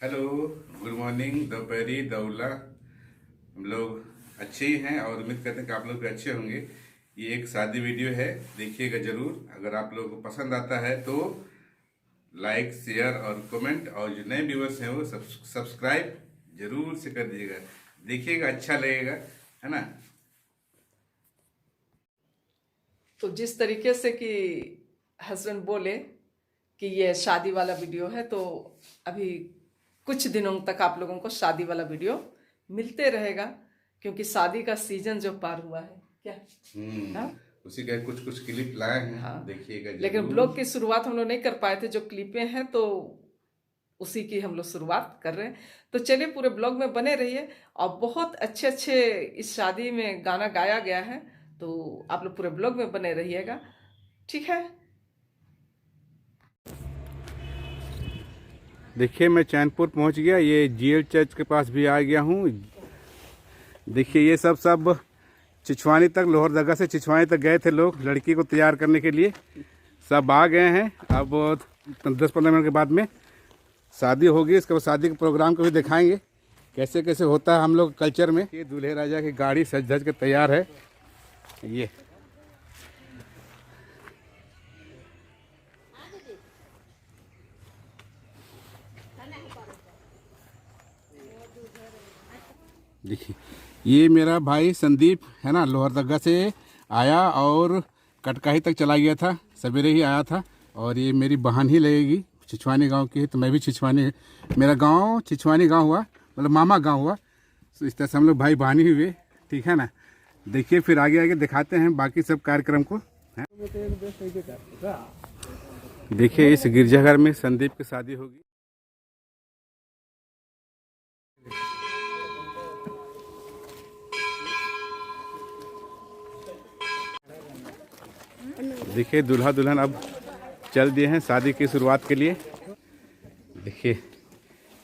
Hello, good morning, दोपहरी दौला। हम लोग अच्छे ही हैं और उम्मीद करते हैं कि आप लोग भी अच्छे होंगे। ये एक शादी वीडियो है, देखिएगा ज़रूर। अगर आप लोगों को पसंद आता है तो लाइक, शेयर और कमेंट, और जो नए व्यूवर्स हैं वो सब्सक्राइब जरूर से कर दीजिएगा। देखिएगा, अच्छा लगेगा, है ना। तो जिस तरीके से कि हस्बैंड बोले कि ये शादी वाला वीडियो है, तो अभी कुछ दिनों तक आप लोगों को शादी वाला वीडियो मिलते रहेगा, क्योंकि शादी का सीजन जो पार हुआ है क्या। हाँ, उसी का कुछ कुछ क्लिप लाए हैं, हाँ। देखिएगा लेकिन जरूर। ब्लॉग की शुरुआत हम लोग नहीं कर पाए थे, जो क्लिपें हैं तो उसी की हम लोग शुरुआत कर रहे हैं। तो चलिए, पूरे ब्लॉग में बने रहिए। और बहुत अच्छे अच्छे इस शादी में गाना गाया गया है, तो आप लोग पूरे ब्लॉग में बने रहिएगा, ठीक है। देखिए, मैं चैनपुर पहुंच गया। ये जीएल चर्च के पास भी आ गया हूँ। देखिए, ये सब चिछवानी तक, लोहरदगा से चिछवानी तक गए थे लोग लड़की को तैयार करने के लिए। सब आ गए हैं। अब 10-15 मिनट के बाद में शादी होगी। इसके बाद शादी के प्रोग्राम को भी दिखाएंगे कैसे कैसे होता है हम लोग कल्चर में। ये दूल्हे राजा की गाड़ी सज धज के तैयार है। ये देखिए, ये मेरा भाई संदीप है ना, लोहरदगा से आया और कटकाही तक चला गया था, सवेरे ही आया था। और ये मेरी बहन ही लगेगी, छिछवानी गांव की है। तो मैं भी छिछवानी, मेरा गांव छिछवानी गांव हुआ, मतलब मामा गांव हुआ। तो इस तरह से हम लोग भाई बहन ही हुए, ठीक है ना। देखिए, फिर आगे आगे दिखाते हैं बाकी सब कार्यक्रम को। देखिए, इस गिरजाघर में संदीप की शादी होगी। देखिए, दूल्हा दुल्हन अब चल दिए हैं शादी की शुरुआत के लिए। देखिए,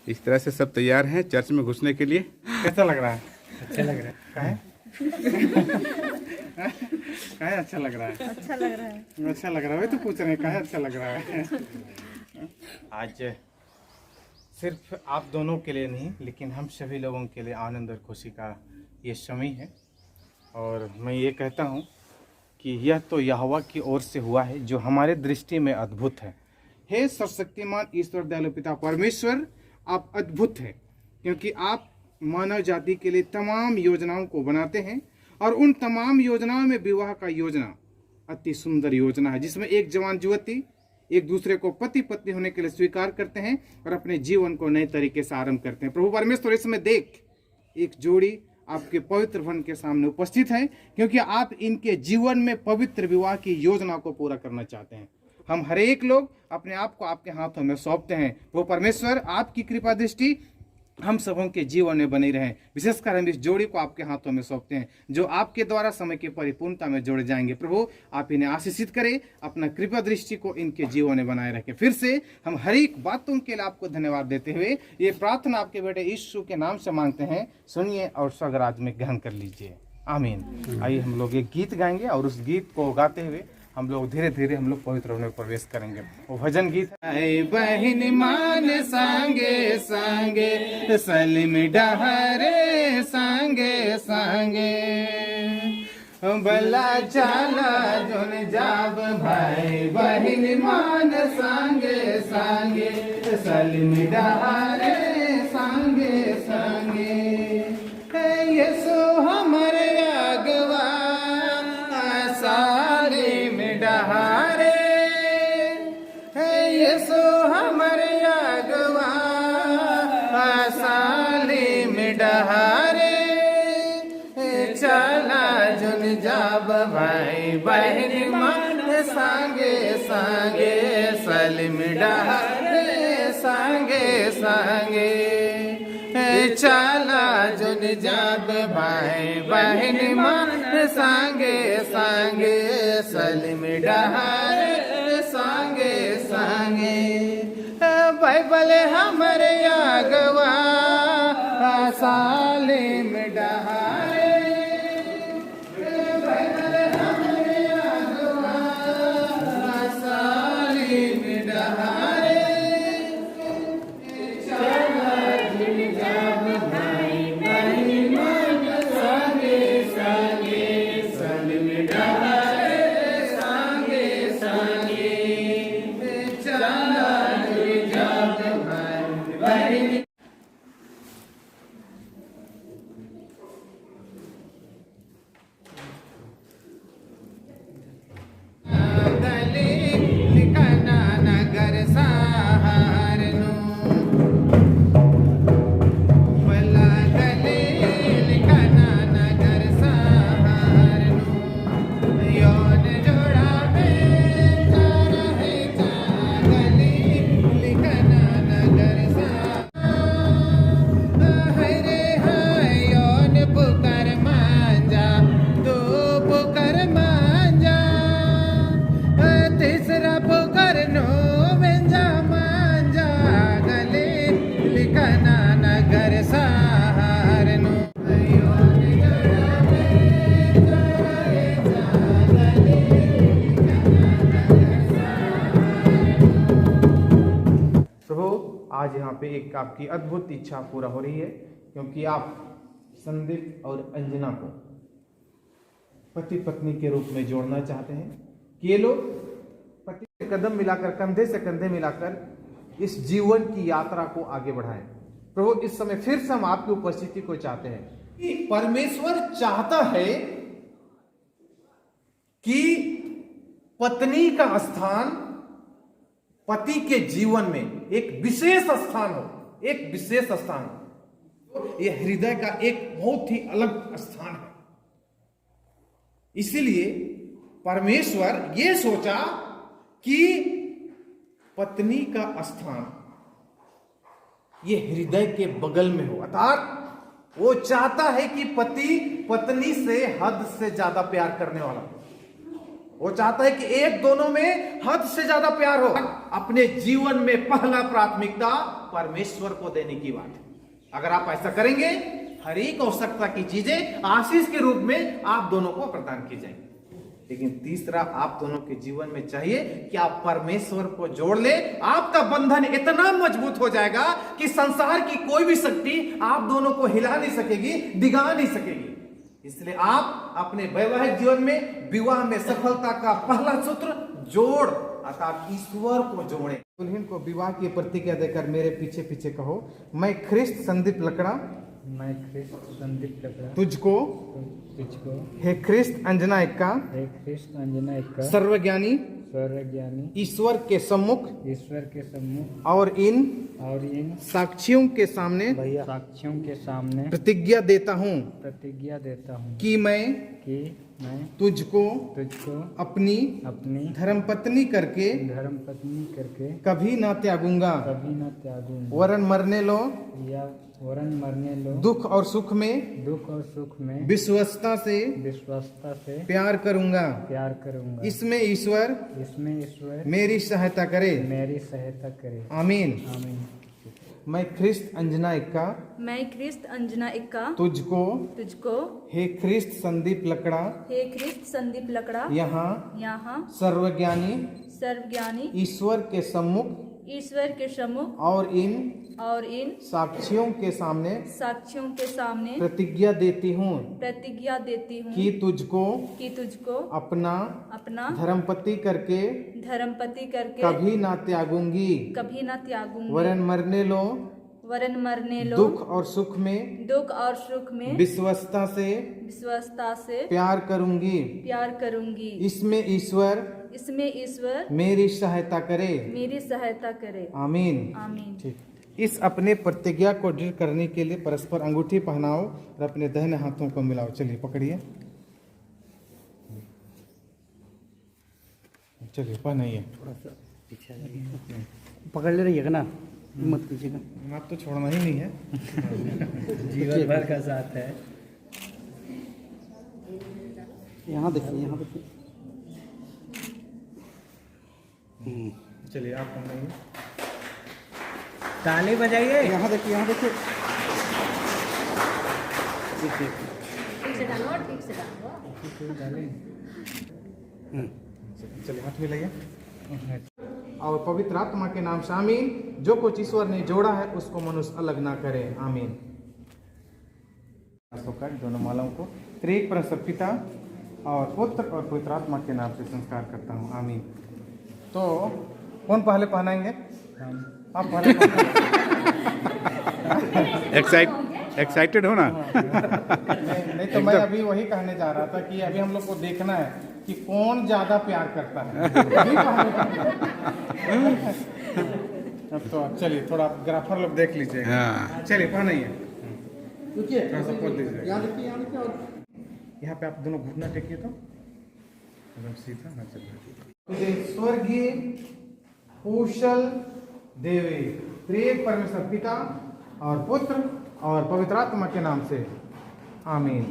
इस तरह से सब तैयार हैं चर्च में घुसने के लिए। कैसा लग रहा है? अच्छा लग रहा है। काहे अच्छा लग रहा है? अच्छा लग रहा है। अच्छा लग रहा है, वही तो पूछ रहे हैं काहे अच्छा लग रहा है। आज सिर्फ आप दोनों के लिए नहीं, लेकिन हम सभी लोगों के लिए आनंद और खुशी का ये समय है। और मैं ये कहता हूँ कि यह तो यहोवा की ओर से हुआ है, जो हमारे दृष्टि में अद्भुत है। हे सर्वशक्तिमान ईश्वर दयालु पिता परमेश्वर, आप अद्भुत हैं, क्योंकि आप मानव जाति के लिए तमाम योजनाओं को बनाते हैं। और उन तमाम योजनाओं में विवाह का योजना अति सुंदर योजना है, जिसमें एक जवान युवती एक दूसरे को पति पत्नी होने के लिए स्वीकार करते हैं और अपने जीवन को नए तरीके से आरंभ करते हैं। प्रभु परमेश्वर, इसमें देख एक जोड़ी आपके पवित्र वन के सामने उपस्थित है, क्योंकि आप इनके जीवन में पवित्र विवाह की योजना को पूरा करना चाहते हैं। हम हर एक लोग अपने आप को आपके हाथों में सौंपते हैं। वो परमेश्वर, आपकी कृपा दृष्टि हम सबों के जीवन में बनी रहे। विशेषकर हम इस जोड़ी को आपके हाथों में सौंपते हैं, जो आपके द्वारा समय की परिपूर्णता में जोड़े जाएंगे। प्रभु, आप इन्हें आशीषित करें, अपना कृपा दृष्टि को इनके जीवन में बनाए रखें। फिर से हम हर एक बातों के लिए आपको धन्यवाद देते हुए ये प्रार्थना आपके बेटे यीशु के नाम से मांगते हैं। सुनिए और स्वर्गराज में ग्रहण कर लीजिए, आमीन। आइए हम लोग एक गीत गाएंगे और उस गीत को गाते हुए हम लोग धीरे धीरे हम लोग पवित्र होने में प्रवेश करेंगे। वो भजन गीत है, बहन मान सांगे सांगे सलिम डहरे सांगे सांगे, बला चाला जोन जाब भाई, बहन मान सांगे सांगे सलिम डहरे सांगे सांगे। यीशु हमारे अगवा सारे में डहारे, यीशु हमारे अगवा साले में डहारे। चला जुन जाब भाई बहन मान सांगे सांगे सलिम डहारे सांगे सांगे। चला जुन जाब भाई बहन मान सांगे सांगे सलिम डहारे सांगे सांगे। बाइबल हमारे आगवा सालिम डहारे, बाइबल हमारे आगवा सालिम डहारे। चला आज यहाँ पे एक आपकी अद्भुत इच्छा पूरा हो रही है, क्योंकि आप संदीप और अंजना को पति पत्नी के रूप में जोड़ना चाहते हैं कि ये लोग पति से कदम मिलाकर, कंधे से कंधे मिलाकर इस जीवन की यात्रा को आगे बढ़ाएं। प्रभु, इस समय फिर से हम आपकी उपस्थिति को चाहते हैं कि परमेश्वर चाहता है कि पत्नी का स्थान पति के जीवन में एक विशेष स्थान हो, एक विशेष स्थान हो। यह हृदय का एक बहुत ही अलग स्थान है। इसीलिए परमेश्वर यह सोचा कि पत्नी का स्थान ये हृदय के बगल में हो, अर्थात वो चाहता है कि पति पत्नी से हद से ज्यादा प्यार करने वाला हो। वो चाहता है कि एक दोनों में हद से ज्यादा प्यार हो। अपने जीवन में पहला प्राथमिकता परमेश्वर को देने की बात है। अगर आप ऐसा करेंगे, हर एक आवश्यकता की चीजें आशीष के रूप में आप दोनों को प्रदान की जाएंगी। लेकिन तीसरा, आप दोनों के जीवन में चाहिए कि आप परमेश्वर को जोड़ ले। आपका बंधन इतना मजबूत हो जाएगा कि संसार की कोई भी शक्ति आप दोनों को हिला नहीं सकेगी, दिगा नहीं सकेगी। इसलिए आप अपने वैवाहिक जीवन में, विवाह में सफलता का पहला सूत्र जोड़, अर्थात ईश्वर को जोड़े। दुल्हन को विवाह की प्रतिज्ञा देकर मेरे पीछे पीछे कहो, मैं ख्रिस्त संदीप लकड़ा, मैं ख्रिस्त संदीप लकड़ा तुझको हे ख्रिस्त अंजना एक्का, हे ख्रिस्त अंजना एक्का, सर्वज्ञानी ईश्वर के सम्मुख और इन साक्षियों के सामने प्रतिज्ञा देता हूँ कि मैं तुझको अपनी धर्मपत्नी करके कभी ना त्यागूंगा, वरन मरने लो दुख और सुख में विश्वस्तता से प्यार करूंगा। इसमें ईश्वर मेरी सहायता करे। आमीन। मैं ख्रिस्त अंजना एक्का तुझको हे ख्रिस्त संदीप लकड़ा यहाँ सर्वज्ञानी ईश्वर के सम्मुख और इन साक्षियों के सामने प्रतिज्ञा देती हूँ कि तुझको अपना धर्मपति करके कभी ना त्यागूंगी, वरन मरने लो दुख और सुख में विश्वस्तता से प्यार करूंगी। इसमें ईश्वर मेरी सहायता करे। आमीन। ठीक। इस अपने प्रतिज्ञा को दृढ़ करने के लिए परस्पर अंगूठी पहनाओ और अपने दाहिने हाथों को मिलाओ। चलिए पकड़िए, चलिए पहनाइए। थोड़ा सा पीछे पकड़ ले रही है ना, मत पीछेगा। आप तो छोड़ना ही नहीं है। जीवन भर का साथ है। यहाँ देखिए। चलिए आप पहनाइए। ताली बजाइए। यहाँ देखिए। चलिए हाथ मिलाइए। और पवित्र आत्मा के नाम से आमीन। जो कुछ ईश्वर ने जोड़ा है उसको मनुष्य अलग ना करे, आमीन। दोनों मालाओं को त्रिएक परमेश्वर पिता और पुत्र और पवित्र आत्मा के नाम से संस्कार करता हूँ, आमीन। तो कौन पहले पहनाएंगे? आप पहले एक्साइटेड हो ना? नहीं तो मैं अभी वही कहने जा रहा था कि अभी हम लोग को देखना है कि कौन ज्यादा प्यार करता है। तो चलिए थोड़ा ग्राफर लोग देख लीजिए। हाँ। चलिए पहनाइए, थोड़ा सा खोल दीजिए। यहाँ पे आप दोनों घुटना टेकिए तो एकदम सीधा ना चलिए। स्वर्गीय कुशल देवी त्रिएक परमेश्वर पिता और पुत्र और पवित्र आत्मा के नाम से, आमीन।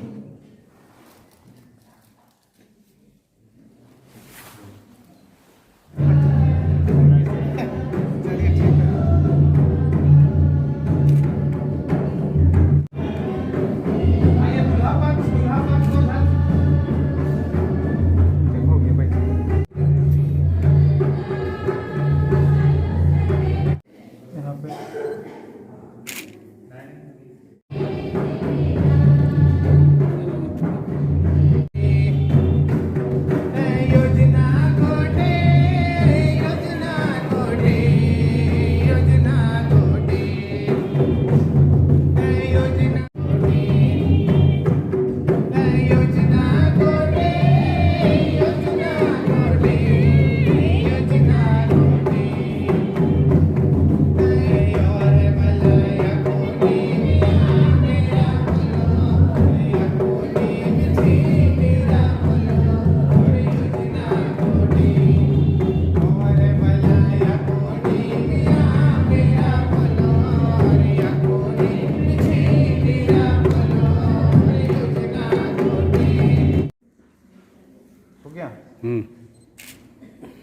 हो गया?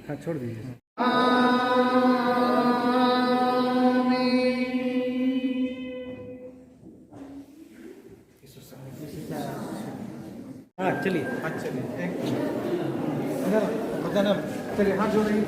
हाँ छोड़ दीजिए। हाँ चलिए। चलिए हाथ जोड़िए।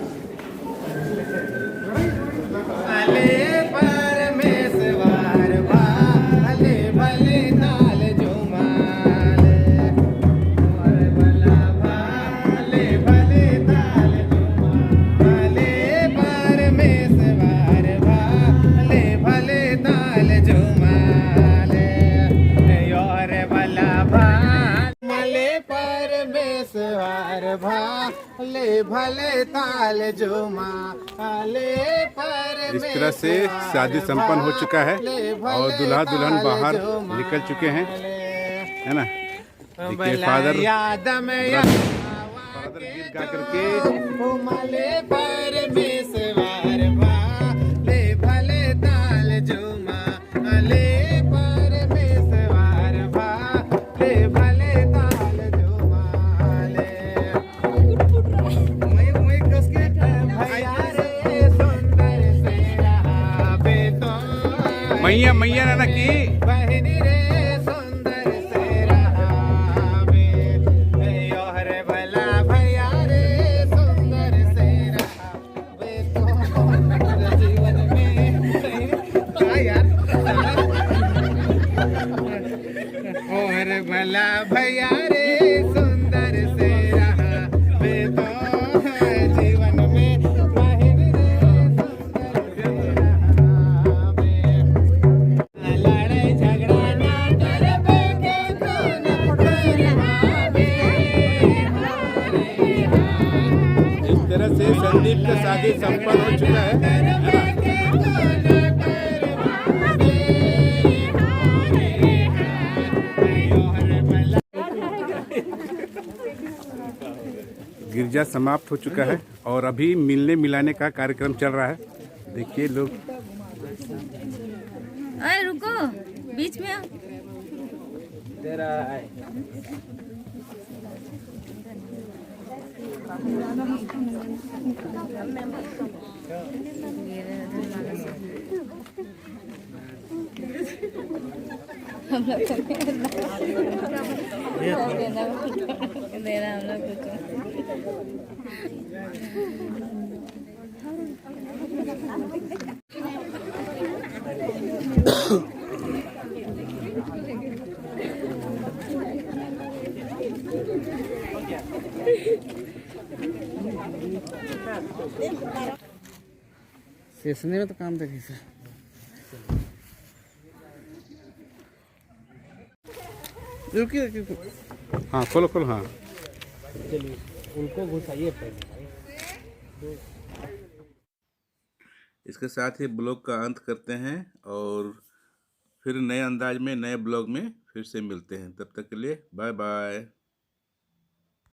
भले ताल झूमा ले पर इस तरह से शादी संपन्न हो चुका है और दूल्हा दुल्हन बाहर निकल चुके हैं, है ना? देखिए फादर गीत गा करके ले पर में सवार ले भले ताल झूमा ले पर में सवार ले भले ताल झूमा ले मैया मैया नाना की बहनी रे सुंदर से रहावे योहर भला भैया रे सुंदर से रहावे तो जीवन में यार योहर भला भैया रे सुंदर से रहावे तो जीवन में बहनी रे से संदीप का शादी संपन्न हो चुका है ना? गिरजा समाप्त हो चुका है और अभी मिलने मिलाने का कार्यक्रम चल रहा है। देखिए लोग। अरे रुको, बीच में तेरा देना हम लोग सेशन में तो काम देखे सर रुकिए रुकिए हाँ खोलो खोलो हाँ। चलिए उनको घुसाइए पहले। इसके साथ ही ब्लॉग का अंत करते हैं और फिर नए अंदाज में नए ब्लॉग में फिर से मिलते हैं। तब तक के लिए बाय बाय।